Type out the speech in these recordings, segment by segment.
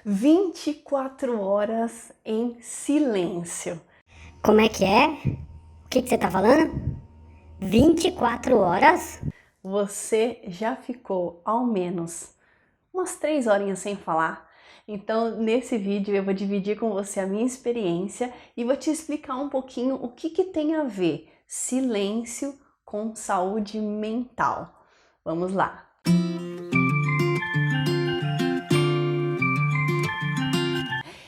24 horas em silêncio. Como é que é? O que você tá falando? 24 horas? Você já ficou ao menos umas 3 horinhas sem falar? Então, nesse vídeo eu vou dividir com você a minha experiência e vou te explicar um pouquinho o que tem a ver silêncio com saúde mental. Vamos lá!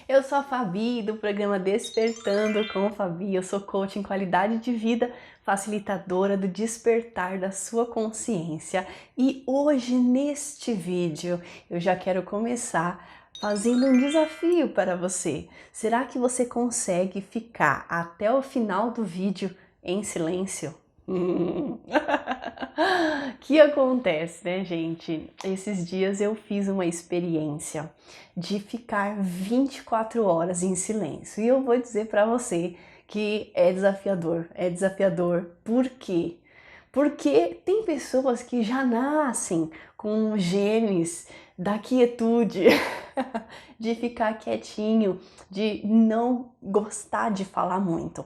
Eu sou a Fabi, do programa Despertando com Fabi. Eu sou coach em qualidade de vida, facilitadora do despertar da sua consciência. E hoje, neste vídeo, eu já quero começar fazendo um desafio para você. Será que você consegue ficar até o final do vídeo em silêncio? Que acontece, né, gente? Esses dias eu fiz uma experiência de ficar 24 horas em silêncio. E eu vou dizer para você que é desafiador. É desafiador. Por quê? Porque tem pessoas que já nascem com genes da quietude, de ficar quietinho, de não gostar de falar muito.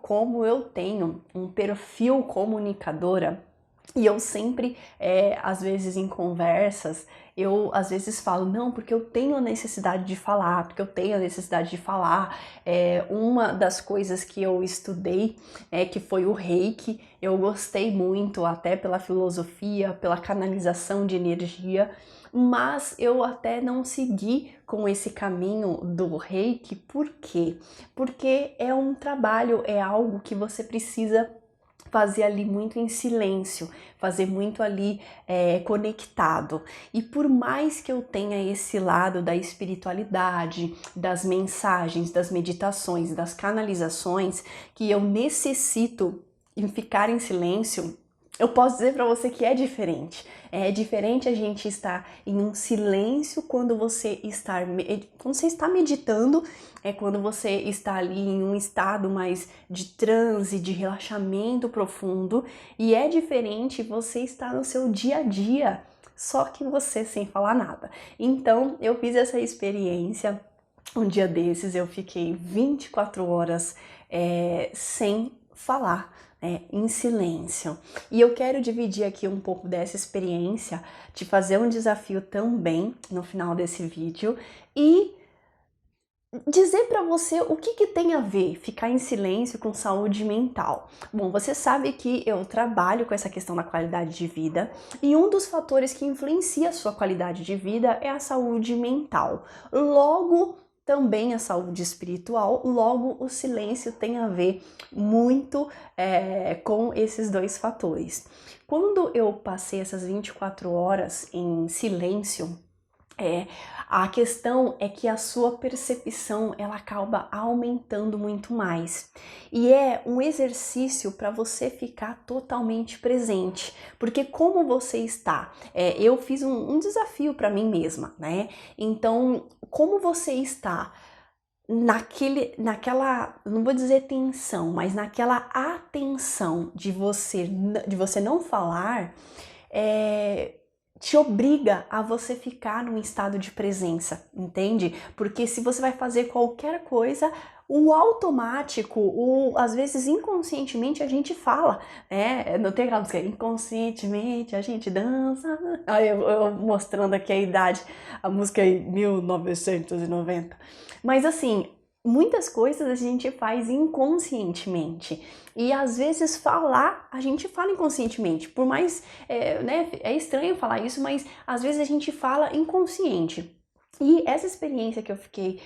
Como eu tenho um perfil comunicadora, e eu sempre, às vezes em conversas, eu às vezes falo, não, porque eu tenho a necessidade de falar, porque eu tenho a necessidade de falar. Uma das coisas que eu estudei, que foi o Reiki, eu gostei muito, até pela filosofia, pela canalização de energia, mas eu até não segui com esse caminho do Reiki. Por quê? Porque é um trabalho, é algo que você precisa fazer ali muito em silêncio, fazer muito ali conectado. E por mais que eu tenha esse lado da espiritualidade, das mensagens, das meditações, das canalizações, que eu necessito em ficar em silêncio, eu posso dizer para você que é diferente. É diferente a gente estar em um silêncio quando você está meditando, quando você está ali em um estado mais de transe, de relaxamento profundo, e é diferente você estar no seu dia a dia, só que você sem falar nada. Então, eu fiz essa experiência. Um dia desses eu fiquei 24 horas sem falar, em silêncio. E eu quero dividir aqui um pouco dessa experiência, te fazer um desafio também no final desse vídeo e dizer para você o que tem a ver ficar em silêncio com saúde mental. Bom, você sabe que eu trabalho com essa questão da qualidade de vida e um dos fatores que influencia a sua qualidade de vida é a saúde mental. Logo, também a saúde espiritual, logo o silêncio tem a ver muito com esses dois fatores. Quando eu passei essas 24 horas em silêncio, a questão é que a sua percepção ela acaba aumentando muito mais. E é um exercício para você ficar totalmente presente. Porque como você está? Eu fiz um desafio para mim mesma, né? Então, como você está naquela, não vou dizer tensão, mas naquela atenção de você não falar, te obriga a você ficar num estado de presença, entende? Porque se você vai fazer qualquer coisa, o automático, às vezes inconscientemente a gente fala, não tem aquela música, inconscientemente a gente dança. Eu mostrando aqui a idade, a música é 1990. Mas assim, muitas coisas a gente faz inconscientemente. E às vezes a gente fala inconscientemente. Por mais, é estranho falar isso, mas às vezes a gente fala inconsciente. E essa experiência que eu fiquei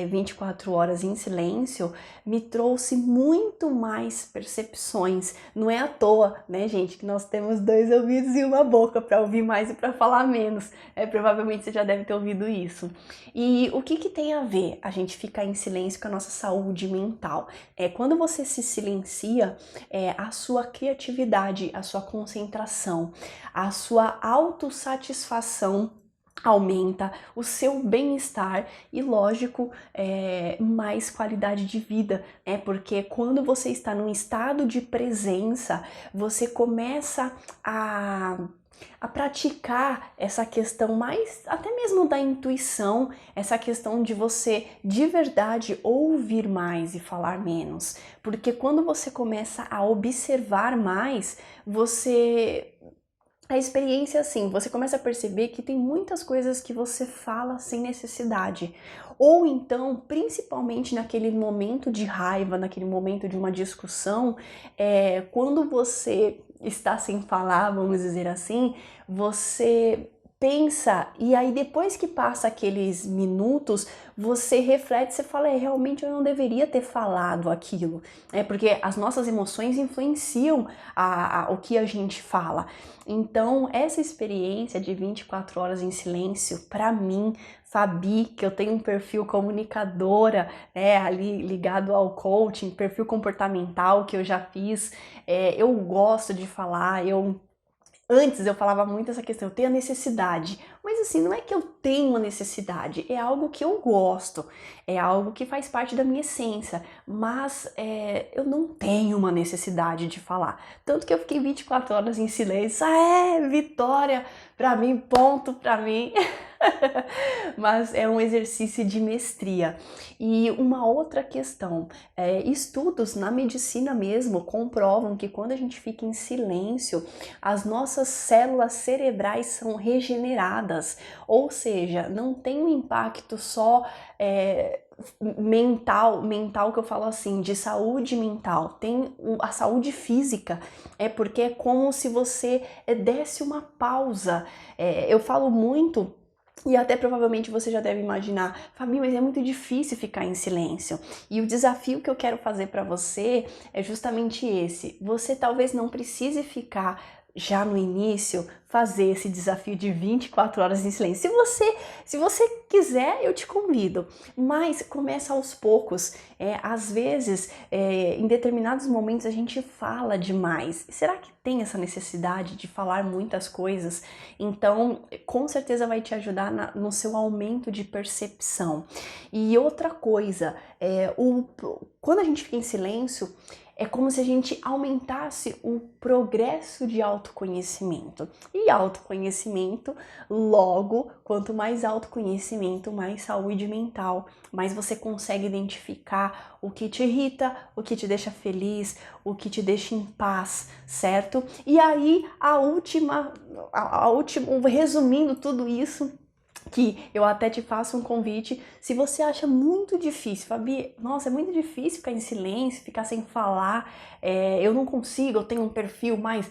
24 horas em silêncio me trouxe muito mais percepções. Não é à toa, né, gente, que nós temos 2 ouvidos e uma boca para ouvir mais e para falar menos. Provavelmente você já deve ter ouvido isso. E o que tem a ver a gente ficar em silêncio com a nossa saúde mental? Quando você se silencia, a sua criatividade, a sua concentração, a sua autossatisfação aumenta, o seu bem-estar e, lógico, mais qualidade de vida, porque quando você está num estado de presença, você começa a a praticar essa questão mais até mesmo da intuição, essa questão de você de verdade ouvir mais e falar menos. Porque quando você começa a observar mais, a experiência é assim, você começa a perceber que tem muitas coisas que você fala sem necessidade. Ou então, principalmente naquele momento de raiva, naquele momento de uma discussão, quando você está sem falar, vamos dizer assim, você pensa e aí depois que passa aqueles minutos, você reflete, você fala, realmente eu não deveria ter falado aquilo. Porque as nossas emoções influenciam o que a gente fala. Então, essa experiência de 24 horas em silêncio, para mim, Fabi, que eu tenho um perfil comunicadora, ali ligado ao coaching, perfil comportamental que eu já fiz, eu gosto de falar, Antes eu falava muito essa questão, eu tenho a necessidade, mas assim, não é que eu tenho uma necessidade, é algo que eu gosto, é algo que faz parte da minha essência, mas eu não tenho uma necessidade de falar. Tanto que eu fiquei 24 horas em silêncio, vitória pra mim, ponto pra mim. Mas é um exercício de mestria. E uma outra questão, estudos na medicina mesmo comprovam que quando a gente fica em silêncio, as nossas células cerebrais são regeneradas, ou seja, não tem um impacto só mental que eu falo assim, de saúde mental, tem a saúde física, porque é como se você desse uma pausa. Eu falo muito. E até provavelmente você já deve imaginar, Fabi, mas é muito difícil ficar em silêncio. E o desafio que eu quero fazer para você é justamente esse. Você talvez não precise ficar já no início, fazer esse desafio de 24 horas em silêncio. Se você quiser, eu te convido, mas começa aos poucos. Às vezes, em determinados momentos a gente fala demais. Será que tem essa necessidade de falar muitas coisas? Então, com certeza vai te ajudar no seu aumento de percepção. E outra coisa, quando a gente fica em silêncio, é como se a gente aumentasse o progresso de autoconhecimento. E autoconhecimento, logo, quanto mais autoconhecimento, mais saúde mental, mais você consegue identificar o que te irrita, o que te deixa feliz, o que te deixa em paz, certo? E aí, resumindo tudo isso, que eu até te faço um convite, se você acha muito difícil, Fabi, nossa, é muito difícil ficar em silêncio, ficar sem falar, eu não consigo, eu tenho um perfil mais,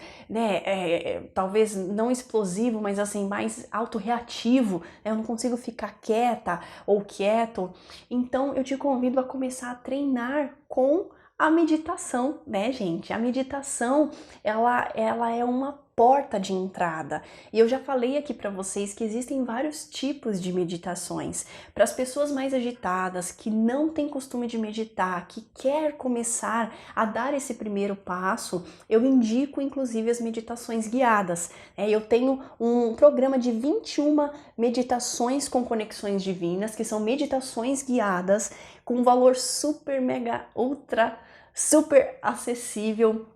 talvez não explosivo, mas assim, mais autorreativo, eu não consigo ficar quieta ou quieto, então eu te convido a começar a treinar com a meditação, né, gente? A meditação, ela é uma porta de entrada. E eu já falei aqui para vocês que existem vários tipos de meditações. Para as pessoas mais agitadas, que não têm costume de meditar, que quer começar a dar esse primeiro passo, eu indico inclusive as meditações guiadas. Eu tenho um programa de 21 meditações com conexões divinas, que são meditações guiadas com um valor super, mega, ultra, super acessível,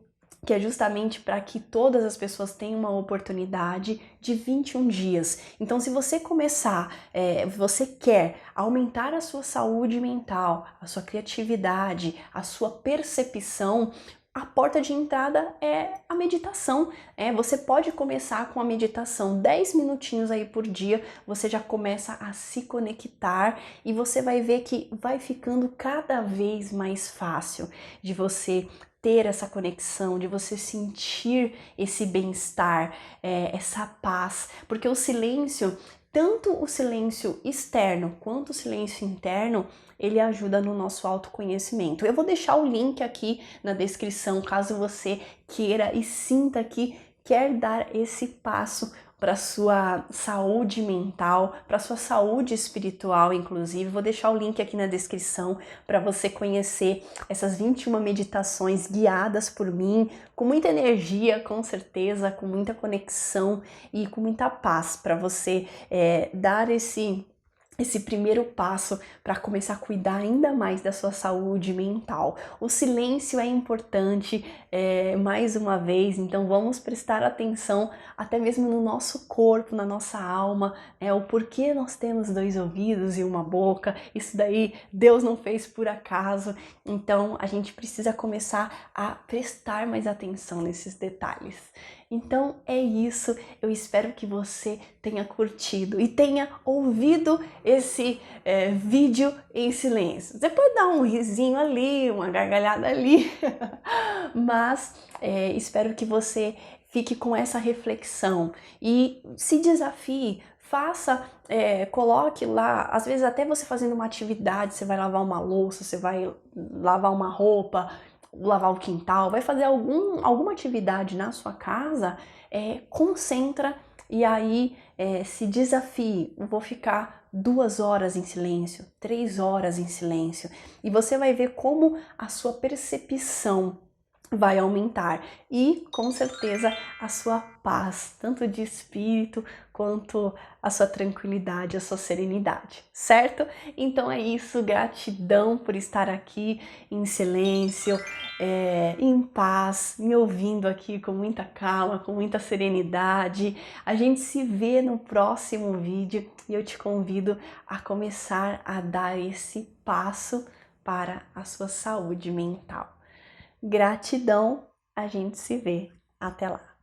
que é justamente para que todas as pessoas tenham uma oportunidade de 21 dias. Então, se você começar, você quer aumentar a sua saúde mental, a sua criatividade, a sua percepção, a porta de entrada é a meditação. Você pode começar com a meditação, 10 minutinhos aí por dia, você já começa a se conectar e você vai ver que vai ficando cada vez mais fácil de você ter essa conexão, de você sentir esse bem-estar, essa paz, porque o silêncio, tanto o silêncio externo quanto o silêncio interno, ele ajuda no nosso autoconhecimento. Eu vou deixar o link aqui na descrição, caso você queira e sinta que quer dar esse passo para sua saúde mental, para sua saúde espiritual, inclusive. Vou deixar o link aqui na descrição para você conhecer essas 21 meditações guiadas por mim, com muita energia, com certeza, com muita conexão e com muita paz para você dar esse esse primeiro passo para começar a cuidar ainda mais da sua saúde mental. O silêncio é importante, mais uma vez, então vamos prestar atenção até mesmo no nosso corpo, na nossa alma, o porquê nós temos 2 ouvidos e uma boca. Isso daí Deus não fez por acaso, então a gente precisa começar a prestar mais atenção nesses detalhes. Então é isso, eu espero que você tenha curtido e tenha ouvido esse vídeo em silêncio. Você pode dar um risinho ali, uma gargalhada ali, mas espero que você fique com essa reflexão e se desafie, faça, coloque lá, às vezes até você fazendo uma atividade, você vai lavar uma louça, você vai lavar uma roupa, lavar o quintal, vai fazer alguma atividade na sua casa, concentra e aí se desafie. Eu vou ficar 2 horas em silêncio, 3 horas em silêncio, e você vai ver como a sua percepção vai aumentar e com certeza a sua paz, tanto de espírito quanto a sua tranquilidade, a sua serenidade, certo? Então é isso, gratidão por estar aqui em silêncio, em paz, me ouvindo aqui com muita calma, com muita serenidade. A gente se vê no próximo vídeo e eu te convido a começar a dar esse passo para a sua saúde mental. Gratidão, a gente se vê. Até lá!